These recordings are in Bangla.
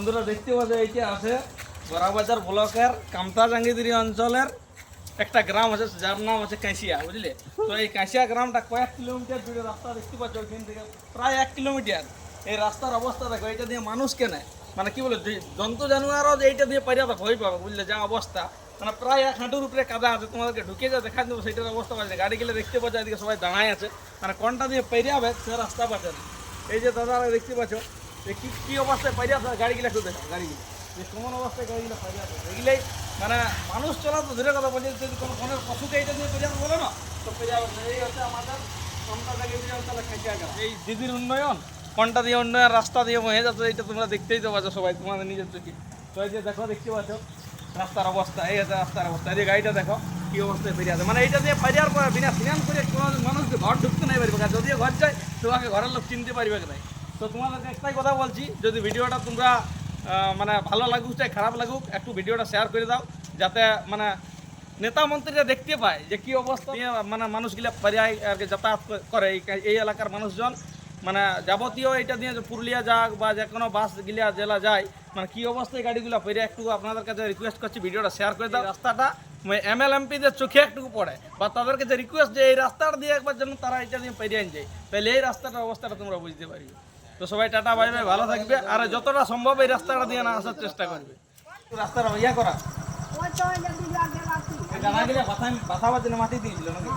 বন্ধুরা দেখতে পাচ্ছ এইটা আছে বড়াবাজার ব্লকের কামতাজাঙ্গিদিরি অঞ্চলের একটা গ্রাম আছে যার নাম আছে কাঁসিয়া, বুঝলে? তো এই কাঁসিয়া গ্রামটা কয়েক কিলোমিটার দূরে রাস্তা দেখতে পাচ্ছ, ওইখান থেকে প্রায় 1 কিলোমিটার। এই রাস্তার অবস্থা দেখো, এটা দিয়ে মানুষ কেনে মানে কি বলে জন্তু জানোয়ারও যে এইটা দিয়ে পারিয়া ভয় পাবে, বুঝলে? যা অবস্থা মানে প্রায় 1 হাঁটুর উপরে কাদা আছে, তোমাদেরকে ঢুকে যা দেখা দেবো সেটার অবস্থা পাচ্ছে। গাড়ি গেলে দেখতে পাচ্ছ এদিকে সবাই দাঁড়ায় আছে, মানে কোনটা দিয়ে পেরিয়াবে সে রাস্তা পাচ্ছে না। এই যে দাদারা দেখতে পাচ্ছ কি কি অবস্থায় পারিয়া গাড়িগুলো একটু দেখা, গাড়িগুলো যে কেমন অবস্থায় গাড়িগুলো পারিয়া এগুলাই মানে মানুষ চলা তো দূরে কথা বলছে, যদি কোনো ফোনের পশুকে এইটা দিয়ে পেরিয়া বলে না তো পেরিয়া। এই হচ্ছে আমাদের এই দিদির উন্নয়ন, কোনটা দিয়ে উন্নয়ন রাস্তা দিয়ে হয়ে যাচ্ছে এইটা তোমরা দেখতেই তো পাচ্ছ সবাই তোমাদের নিজের চোখে। তো এই যে দেখো দেখতে পাচ্ছ রাস্তার অবস্থা, এই হচ্ছে রাস্তার অবস্থা। এই যে গাড়িটা দেখো কি অবস্থায় ফিরে আছে, মানে এইটা দিয়ে ফাইয়ার পরে বিনা ফিনান্স করে কোনো মানুষকে ঘর ঢুকতে নাই পারবে, যদিও ঘর যায় তোমাকে ঘরের লোক চিনতে পারবে নাই। তো তোমাদেরকে একটাই কথা বলছি, যদি ভিডিওটা তোমরা মানে ভালো লাগুক চাই খারাপ লাগুক, একটু ভিডিওটা শেয়ার করে দাও, যাতে মানে নেতা মন্ত্রীরা দেখতে পায় যে কি অবস্থা নিয়ে মানে মানুষগুলা পারিয়ায় আর কি যাতায়াত করে এই এলাকার মানুষজন। মানে যাবতীয় এটা দিয়ে পুরুলিয়া যাক বা যে কোনো বাস গিলা জেলা যায়, মানে কি অবস্থায় গাড়িগুলো পেরিয়ে একটু আপনাদের কাছে রিকোয়েস্ট করছি ভিডিওটা শেয়ার করে দাও। রাস্তাটা MLMPদের চোখে একটু পড়ে, বা তাদেরকে যে রিকোয়েস্ট যে এই রাস্তাটা দিয়ে একবার যেন তারা এটা দিয়ে পেরিয়ে যায়, তাহলে এই রাস্তাটার অবস্থাটা তোমরা বুঝতে পারবে। তো সবাই টাটা বাই বাই, ভালো থাকবে, আর যতটা সম্ভব এই রাস্তাটা দিয়ে না আসার চেষ্টা করবে। রাস্তাটা ইয়া করা বাথা বাজে মাটি দিয়েছিল নাকি?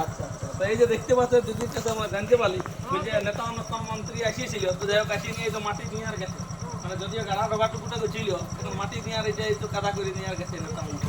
আচ্ছা আচ্ছা। তো এই যে দেখতে পাচ্ছ দিদির কাছে আমরা জানতে পারি যে নেতা অন্যতম মন্ত্রী আসিয়েছিল, তো যাই হোক আসিয়ে নিয়ে তো মাটি নিয়ে আর গেছে, মানে যদিও গাড়া ডোবাটুকুটা ছিল, কিন্তু মাটি নিয়ে আর এই যে কাদা করে নিয়ে আর গেছে নেতা মন্ত্রী।